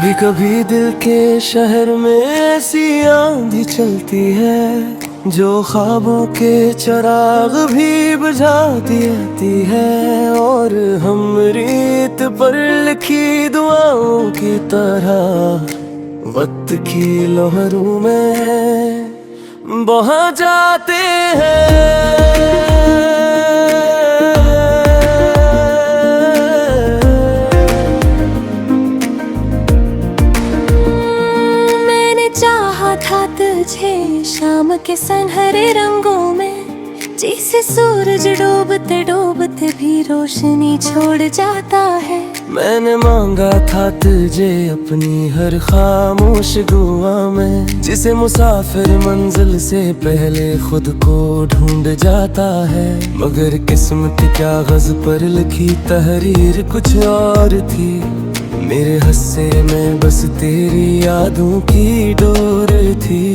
कभी कभी दिल के शहर में ऐसी आंधी चलती है जो ख्वाबों के चिराग भी बुझा देती है। और हम रीत पर लिखी दुआओं की तरह वक्त की लहरों में बहा जाते हैं। था तुझे शाम के सनहरे रंगों में, जैसे सूरज डूबते डूबते भी रोशनी छोड़ जाता है। मैंने मांगा था तुझे अपनी हर खामोश दुआ में, जिसे मुसाफिर मंजिल से पहले खुद को ढूंढ जाता है। मगर किस्मत क्या गज़ पर लिखी तहरीर कुछ और थी। मेरे हस्से में बस तेरी यादों की डोर थी,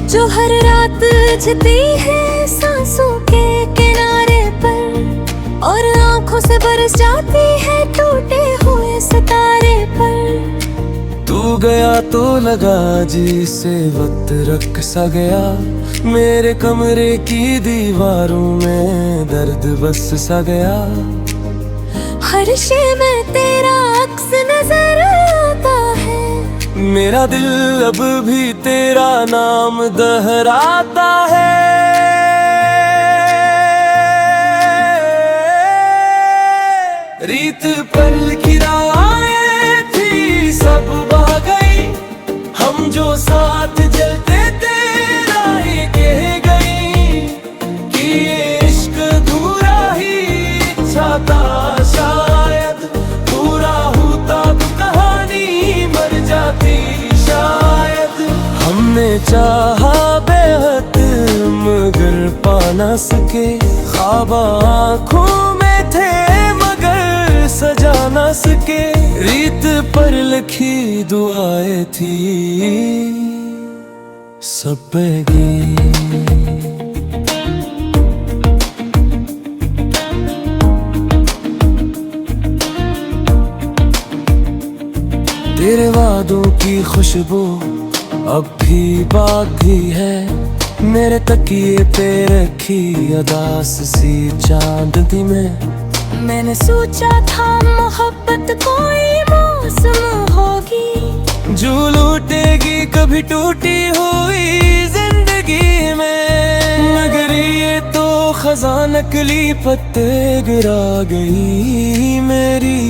जो हर रात जती है सांसों के किनारे पर और आंखों से बरस जाती है टूटे हुए सितारे पर। तू गया तो लगा जिसे वक्त रख सा गया, मेरे कमरे की दीवारों में दर्द बस सा गया। हर शे में तेरा अक्स नजर आता है, मेरा दिल अब भी तेरा नाम दोहराता है। रीत पर लिखी राहें थी सब बह गई, हम जो साथ जलते तेरा ही कह गई कि ये इश्क अधूरा ही था। शायद पूरा होता तो कहानी मर जाती। शायद हमने चाहा बेहद मगर पा ना सके, ख्वाब आँखों में थे मगर सजा ना सके। रीत पर लिखी दुआएं थी सब बह गई। तेरे वादों की खुशबू अब भी बाकी है, मेरे तकिए पे रखी उदास सी चांदनी में। मैंने सोचा था मोहब्बत कोई मौसम होगी जो लूटेगी कभी टूटी हुई जिंदगी में। मगर ये तो खज़ां नकली पत्ते गिरा गई, मेरी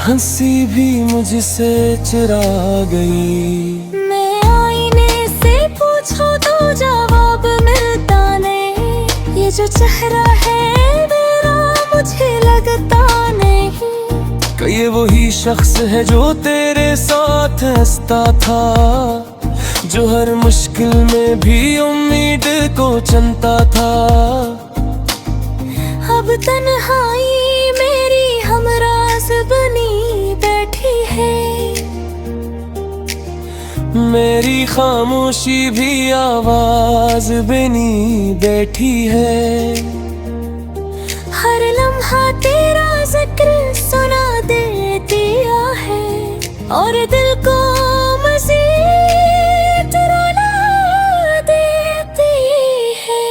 हंसी भी मुझसे चुरा गई। मैं आईने से पूछूं तो जवाब मिलता नहीं, ये जो चेहरा है मेरा मुझे लगता नहीं। कि ये वही शख्स है जो तेरे साथ हंसता था, जो हर मुश्किल में भी उम्मीद को चुनता था। अब तन्हाई मेरी हमराज बनी बैठी है, मेरी खामोशी भी आवाज बनी बैठी है। हर लम्हा तेरा जिक्र सुना दिया है और दिल को मज़ीद रुला देती है।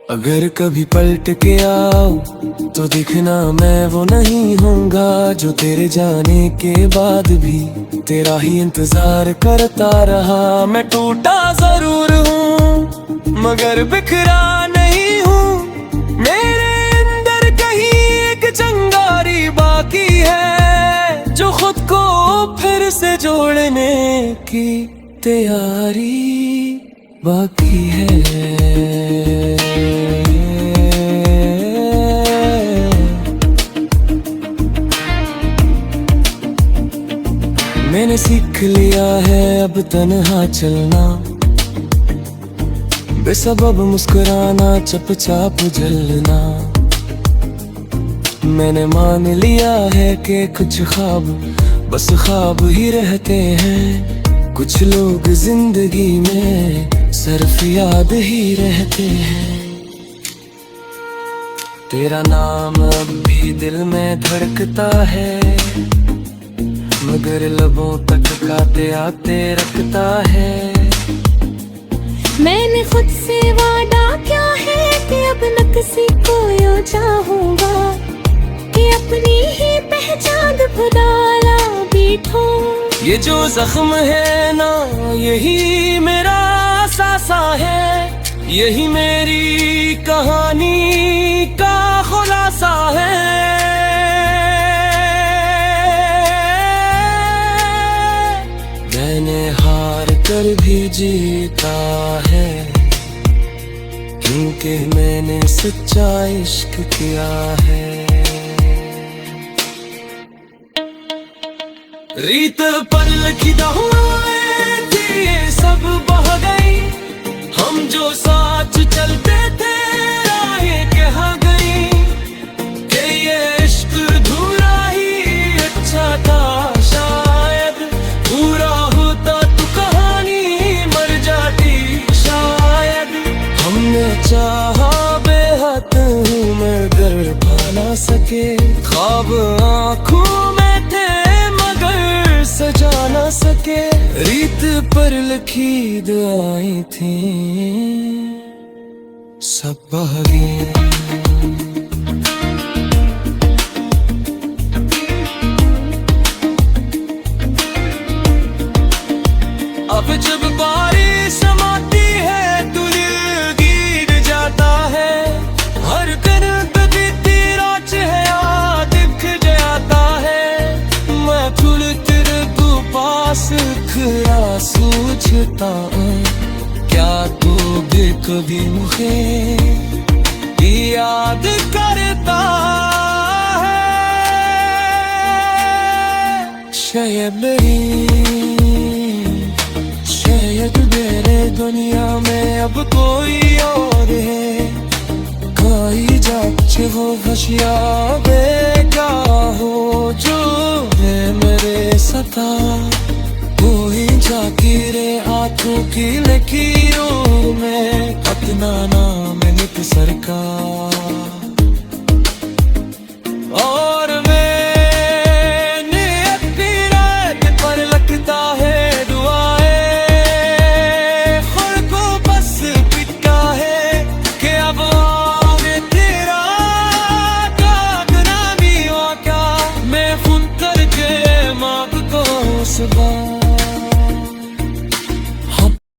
अगर कभी पलट के आओ तो दिखना मैं वो नहीं होऊंगा जो तेरे जाने के बाद भी तेरा ही इंतजार करता रहा। मैं टूटा जरूर हूँ मगर बिखरा नहीं हूँ, मेरे अंदर कहीं एक चिंगारी बाकी है जो खुद को फिर से जोड़ने की तैयारी बाकी है। मैंने सीख लिया है अब तन्हा चलना, बेसबब मुस्कुराना चुपचाप जलना। मैंने मान लिया है कि कुछ ख्वाब बस ख्वाब ही रहते हैं, कुछ लोग जिंदगी में सिर्फ याद ही रहते हैं। तेरा नाम अब भी दिल में धड़कता है, मगर लबों तक खाते आते रखता है। मैंने खुद से वादा क्या है कि अब न किसी को यूं चाहूंगा, कि अपनी ही पहचान भुलाना बीठो। ये जो जख्म है ना यही मेरा सासा है, यही मेरी कहानी का खुलासा है। मैंने हार कर भी जीता है, क्योंकि मैंने सच्चा इश्क किया है। रीत पर लिखी दवाएं थी ये सब बह गई, हम जो साथ चलते थे राहें कहाँ गई। कि ये इश्क अधूरा ही अच्छा था, शायद पूरा होता तो कहानी मर जाती शायद। हमने चाहा बेहद मगर पा ना सके, ख्वाब आँखों में थे मगर सजा ना सके। रीत पर लिखी दुआएं थी सब बह गई। अब जब बारिश समाती है तो दिल गिर जाता है, हर दिन बीती रात है याद दिख जाता है। मैं फूल तेरे पास खरा सोचता हूँ, क्या तू भी कभी मुझे याद करता है। शायद मेरे दुनिया में अब कोई और है, कोई जाचे वो हशिया बेगा हो जो है मेरे सता। कोई जाकीरे आंखों की लकीरों में अपना नाम नित सरकार।